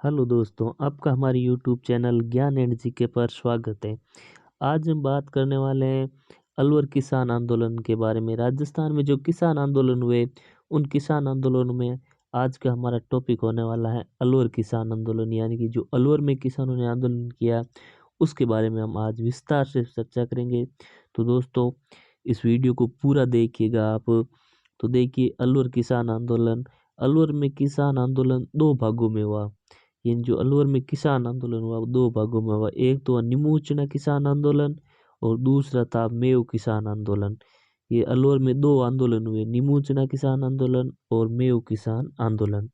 Hello दोस्तों, आपका हमारे यूट्यूब चैनल ज्ञान एंड जीके पर स्वागत है। आज हम बात करने वाले हैं अलवर किसान आंदोलन के बारे में। राजस्थान में जो किसान आंदोलन हुए, उन किसान आंदोलनों में आज का हमारा टॉपिक होने वाला है अलवर किसान आंदोलन, यानी कि जो अलवर में किसानों ने आंदोलन किया उसके बारे में हम आज विस्तार से चर्चा करेंगे। तो दोस्तों, इस वीडियो को पूरा देखिएगा आप। तो देखिए, अलवर में किसान आंदोलन दो भागों में हुआ। ये जो अलवर में किसान आंदोलन हुआ वो दो भागों में हुआ। एक तो निमोचना किसान आंदोलन और दूसरा था मेव किसान आंदोलन। ये अलवर में दो आंदोलन हुए, निमोचना किसान आंदोलन और मेव किसान आंदोलन।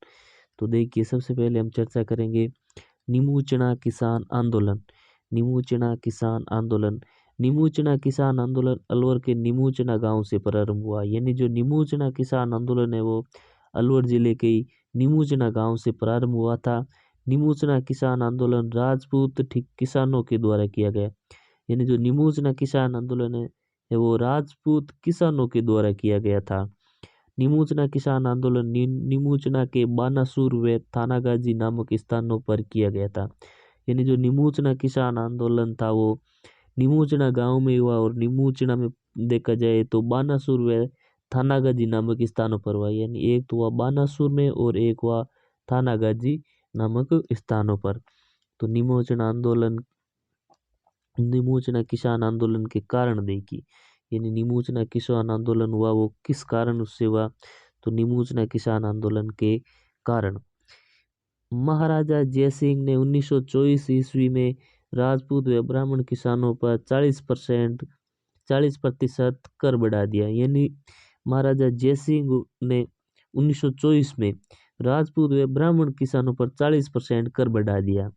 तो देखिए, सबसे पहले हम चर्चा करेंगे निमोचना किसान आंदोलन। निमोचना किसान आंदोलन निमोचना किसान आंदोलन अलवर के निमोचना गांव से प्रारंभ हुआ। यानी जो निमोचना किसान आंदोलन है वो अलवर जिले के निमोचना गांव से प्रारंभ हुआ था। निमोचना किसान आंदोलन राजपूत किसानों के द्वारा किया गया। यानी जो निमोचना किसान आंदोलन है वो राजपूत किसानों के द्वारा किया गया था। निमोचना किसान आंदोलन निमोचना के बानासुर व थानागाजी नामक स्थानों पर किया गया था। यानी जो निमोचना किसान आंदोलन था वो निमोचना गांव में हुआ और निमोचना में देखा जाए तो बानासुर व थानागाजी नामक स्थानों पर हुआ। यानी एक तो हुआ बानासुर में और एक हुआ थानागाजी नामक स्थानों पर। तो निमोचना किसान आंदोलन के कारण देखिए, यानी निमोचना किसान आंदोलन हुआ वो किस कारण उससे हुआ। तो निमोचना किसान आंदोलन के कारण महाराजा जयसिंह ने 1924 ईस्वी में राजपूत व ब्राह्मण किसानों पर 40% कर बढ़ा दिया। यानी महाराजा जयसिंह ने 1924 में राजपूत व ब्राह्मण किसानों पर 40% कर बढ़ा दिया।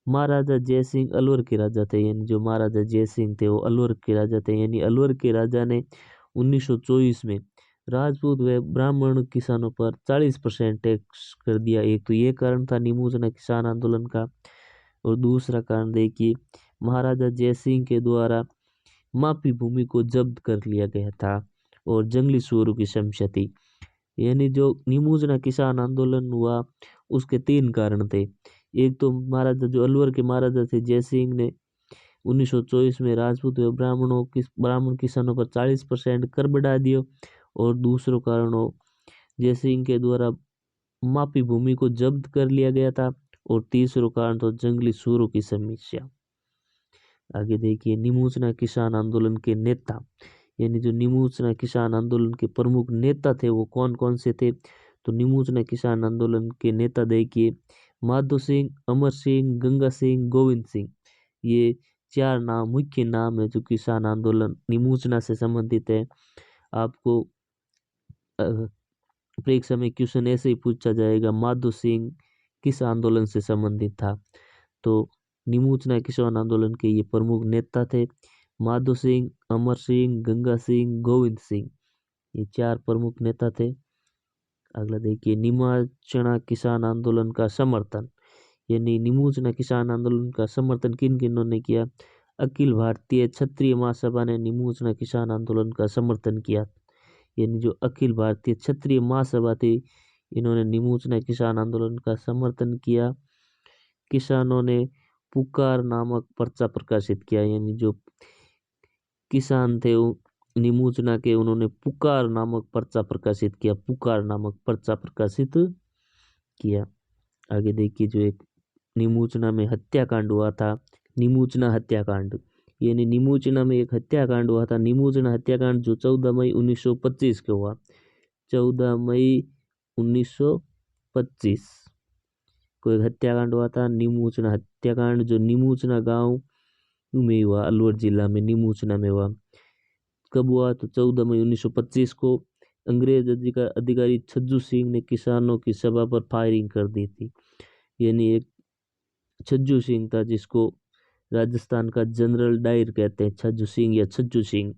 महाराजा जयसिंह अलवर के राजा थे। यानी जो महाराजा जयसिंह थे वो अलवर के राजा थे। यानी अलवर के राजा ने 1924 में राजपूत व ब्राह्मण किसानों पर 40% टैक्स कर दिया। एक तो ये कारण था निमोचना किसान आंदोलन का, और दूसरा कारण देखिए, महाराजा जयसिंह के द्वारा मापी भूमि को जब्त कर लिया गया था और जंगली सूअरों की समस्या थी। यानी जो निमोचना किसान आंदोलन हुआ उसके तीन कारण थे। एक तो महाराजा जो अलवर के महाराजा थे जयसिंह ने 1924 में राजपूत व ब्राह्मण किसानों पर 40% कर बढ़ा दिया, और दूसरा कारण हो जयसिंह के द्वारा मापी भूमि को जब्त कर लिया गया था, और तीसरा कारण तो जंगली सूअरों की समस्या। आगे देखिए, निमोचना किसान आंदोलन के नेता, यानी जो निमोचना किसान आंदोलन के प्रमुख नेता थे वो कौन कौन से थे। तो निमोचना किसान आंदोलन के नेता देखिए, माधो सिंह, अमर सिंह, गंगा सिंह, गोविंद सिंह। ये चार नाम मुख्य नाम है जो किसान आंदोलन निमोचना से संबंधित है। आपको परीक्षा में क्वेश्चन ऐसे ही पूछा जाएगा, माधो सिंह किस आंदोलन से संबंधित था। तो निमोचना किसान आंदोलन के ये प्रमुख नेता थे, माधो सिंह, अमर सिंह, गंगा सिंह, गोविंद सिंह। ये चार प्रमुख नेता थे। अगला देखिए, निमोचना किसान आंदोलन का समर्थन, यानी निमोचना किसान आंदोलन का समर्थन किन किन्हों ने किया। अखिल भारतीय क्षत्रिय महासभा ने निमोचना किसान आंदोलन का समर्थन किया। यानी जो अखिल भारतीय क्षत्रिय महासभा थी, इन्होंने निमोचना किसान आंदोलन का समर्थन किया। किसानों ने पुकार नामक पर्चा प्रकाशित किया। यानी जो किसान थे निमोचना के, उन्होंने पुकार नामक पर्चा प्रकाशित किया। पुकार नामक पर्चा प्रकाशित किया। आगे देखिए, जो एक निमोचना में हत्याकांड हुआ था, निमोचना हत्याकांड। यानी निमोचना में एक हत्याकांड हुआ था, निमोचना हत्याकांड, जो 14 मई 1925 को हुआ। 14 मई 1925 को एक हत्याकांड हुआ था, निमोचना हत्याकांड, जो निमोचना गांव में हुआ, अलवर जिला में निमोचना में हुआ। कब हुआ? तो 14 मई 1925 को अंग्रेज अधिकारी छज्जू सिंह ने किसानों की सभा पर फायरिंग कर दी थी। यानी एक छज्जू सिंह था जिसको राजस्थान का जनरल डायर कहते हैं, छज्जू सिंह या छज्जू सिंह,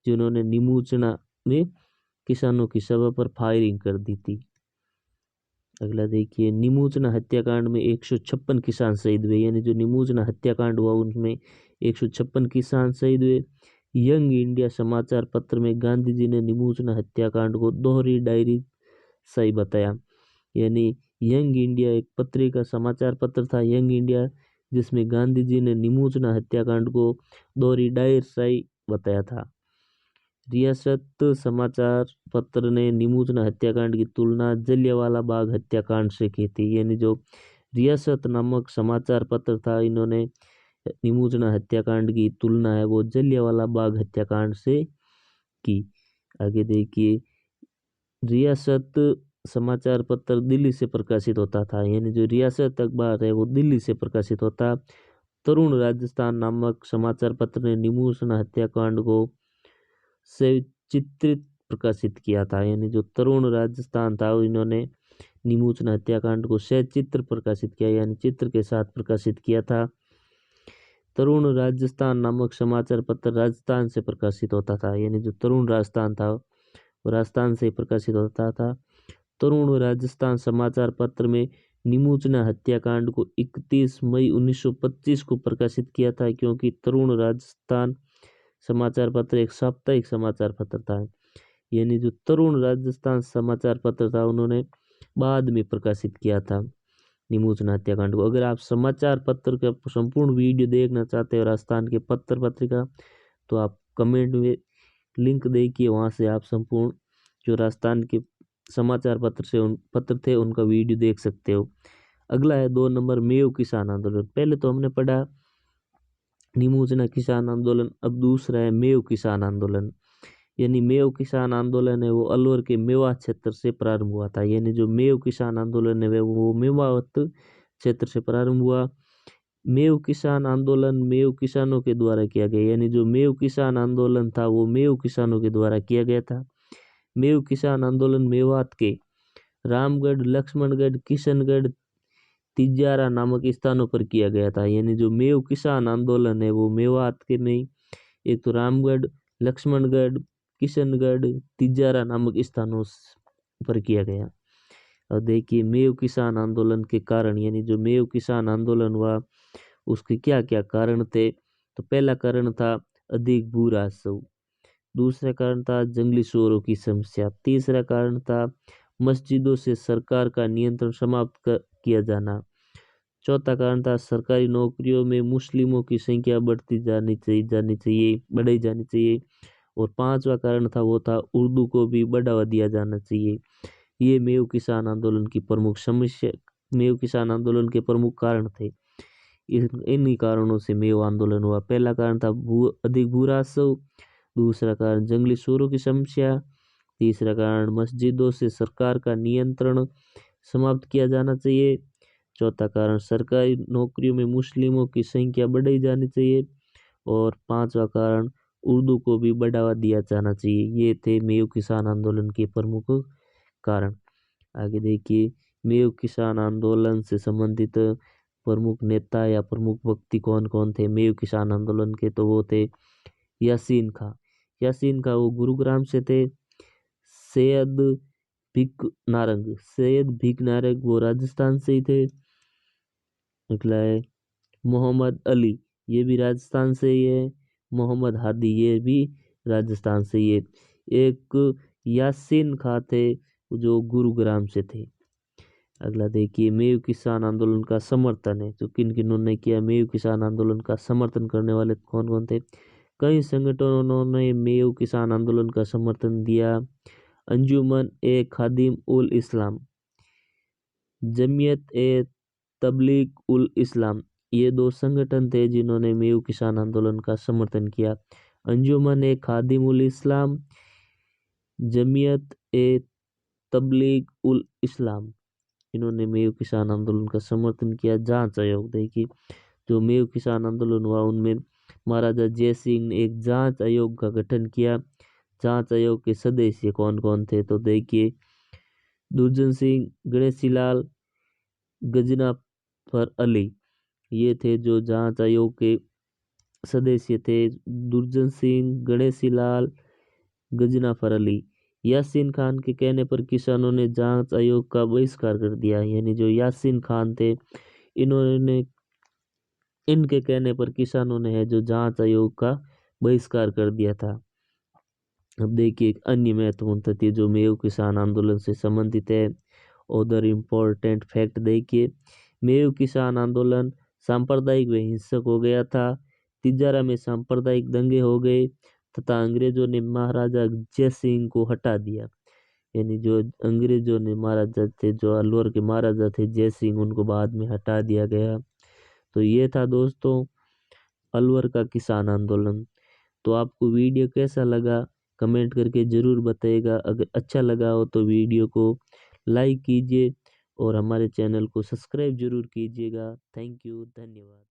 जिन्होंने निमोचना में किसानों की सभा पर फायरिंग कर दी थी। अगला देखिए, निमोचना हत्याकांड में 156 किसान शहीद हुए। यानी जो निमोचना हत्याकांड हुआ उनमें 156 किसान शहीद हुए। यंग इंडिया समाचार पत्र में गांधी जी ने निमोचना हत्याकांड को दोहरी डायरी सही बताया। यानी यंग इंडिया एक पत्रिका समाचार पत्र था, यंग इंडिया, जिसमें गांधी जी ने निमोचना हत्याकांड को दोहरी डायरशाही बताया था। रियासत समाचार पत्र ने निमोचना हत्याकांड की तुलना जलियांवाला बाग हत्याकांड से की थी। यानी जो रियासत नामक समाचार पत्र था, इन्होंने निमोचना हत्याकांड की तुलना है वो जलियांवाला बाग हत्याकांड से की। आगे देखिए, रियासत समाचार पत्र दिल्ली से प्रकाशित होता था। यानी जो रियासत अखबार है वो दिल्ली से प्रकाशित होता। तरुण राजस्थान नामक समाचार पत्र ने निमोचना हत्याकांड को सचित्रित प्रकाशित किया था। यानी जो तरुण राजस्थान था, इन्होंने निमोचना हत्याकांड को सचित्र प्रकाशित किया, यानी चित्र के साथ प्रकाशित किया था। तरुण राजस्थान नामक समाचार पत्र राजस्थान से प्रकाशित होता था। यानी जो तरुण राजस्थान था वो राजस्थान से प्रकाशित होता था। तरुण राजस्थान समाचार पत्र में निमोचना हत्याकांड को 31 मई 1925 को प्रकाशित किया था, क्योंकि तरुण राजस्थान समाचार पत्र एक साप्ताहिक समाचार पत्र था। यानी जो तरुण राजस्थान समाचार पत्र था, उन्होंने बाद में प्रकाशित किया था निमोचना हत्याकांड को। अगर आप समाचार पत्र का संपूर्ण वीडियो देखना चाहते हो राजस्थान के पत्र पत्रिका, तो आप कमेंट में लिंक देखिए, वहां से आप संपूर्ण जो राजस्थान के समाचार पत्र थे उनका वीडियो देख सकते हो। अगला है 2 नंबर मेव किसान आंदोलन। पहले तो हमने पढ़ा निमोचना किसान आंदोलन, अब दूसरा है मेव किसान आंदोलन। यानी मेव किसान आंदोलन है वो अलवर के मेवात क्षेत्र से प्रारंभ हुआ था। यानी जो मेव किसान आंदोलन है वो मेवात क्षेत्र से प्रारंभ हुआ। मेव किसान आंदोलन मेव किसानों के द्वारा किया गया। यानी जो मेव किसान आंदोलन था वो मेव किसानों के द्वारा किया गया था। मेव किसान आंदोलन मेवात के रामगढ़, लक्ष्मणगढ़, किशनगढ़, तिजारा नामक स्थानों पर किया गया था। यानी जो मेव किसान आंदोलन है वो मेवात के में एक तो रामगढ़, लक्ष्मणगढ़, किशनगढ़, तिजारा नामक स्थानों पर किया गया। और देखिए मेव किसान आंदोलन के कारण, यानी जो मेव किसान आंदोलन हुआ उसके क्या क्या कारण थे। तो पहला कारण था अधिक भू राजस्व, दूसरा कारण था जंगली सूअरों की समस्या, तीसरा कारण था मस्जिदों से सरकार का नियंत्रण समाप्त किया जाना, चौथा कारण था सरकारी नौकरियों में मुस्लिमों की संख्या बढ़ाई जानी चाहिए, और पांचवा कारण था वो था उर्दू को भी बढ़ावा दिया जाना चाहिए। ये मेव किसान आंदोलन की प्रमुख समस्या, मेव किसान आंदोलन के प्रमुख कारण थे। इन्हीं कारणों से मेव आंदोलन हुआ। पहला कारण था अधिक भू राजस्व, दूसरा कारण जंगली सूअरों की समस्या, तीसरा कारण मस्जिदों से सरकार का नियंत्रण समाप्त किया जाना चाहिए, चौथा कारण सरकारी नौकरियों में मुस्लिमों की संख्या बढ़ाई जानी चाहिए, और पांचवा कारण उर्दू को भी बढ़ावा दिया जाना चाहिए। ये थे मेव किसान आंदोलन के प्रमुख कारण। आगे देखिए, मेव किसान आंदोलन से संबंधित प्रमुख नेता या प्रमुख व्यक्ति कौन कौन थे मेव किसान आंदोलन के। तो वो थे यासीन खां। यासीन खां वो गुरुग्राम से थे। सैयद भिक नारंग वो राजस्थान से ही थे। अगला है मोहम्मद अली, ये भी राजस्थान से ही है। मोहम्मद हादी, ये भी राजस्थान से ही है। एक यासीन खां थे जो गुरुग्राम से थे। अगला देखिए, मेव किसान आंदोलन का समर्थन है, तो किन किन्होंने ने किया मेव किसान आंदोलन का समर्थन करने वाले कौन कौन थे। कई संगठनों ने मेव किसान आंदोलन का समर्थन दिया। अंजुमन ए खादिम उल इस्लाम, जमीयत ए तबलीग उल इस्लाम, ये दो संगठन थे जिन्होंने मेव किसान आंदोलन का समर्थन किया। अंजुमन ए खादिम उल इस्लाम, जमीयत ए तबलीग उल इस्लाम, इन्होंने मेव किसान आंदोलन का समर्थन किया। जांच आयोग, देखिए जो मेव किसान आंदोलन हुआ उनमें महाराजा जय सिंह ने एक जांच आयोग का गठन किया। जांच आयोग के सदस्य कौन कौन थे, तो देखिए दुर्जन सिंह, गणेशीलाल, गजनाफर अली, ये थे जो जांच आयोग के सदस्य थे। दुर्जन सिंह, गणेशीलाल, गजनाफर अली। यासीन खान के कहने पर किसानों ने जांच आयोग का बहिष्कार कर दिया। यानी जो यासीन खान थे, इन्होंने इनके कहने पर किसानों ने है जो जांच आयोग का बहिष्कार कर दिया था। अब देखिए एक अन्य महत्वपूर्ण तथ्य जो मेव किसान आंदोलन से संबंधित है, उधर इम्पोर्टेंट फैक्ट देखिए, मेरू किसान आंदोलन सांप्रदायिक व हिंसक हो गया था। तिजारा में सांप्रदायिक दंगे हो गए तथा अंग्रेजों ने महाराजा जय सिंह को हटा दिया। यानी जो अंग्रेजों ने महाराजा थे, जो अलवर के महाराजा थे जय सिंह, उनको बाद में हटा दिया गया। तो ये था दोस्तों अलवर का किसान आंदोलन। तो आपको वीडियो कैसा लगा कमेंट करके ज़रूर बताइएगा। अगर अच्छा लगा हो तो वीडियो को लाइक कीजिए और हमारे चैनल को सब्सक्राइब जरूर कीजिएगा। थैंक यू, धन्यवाद।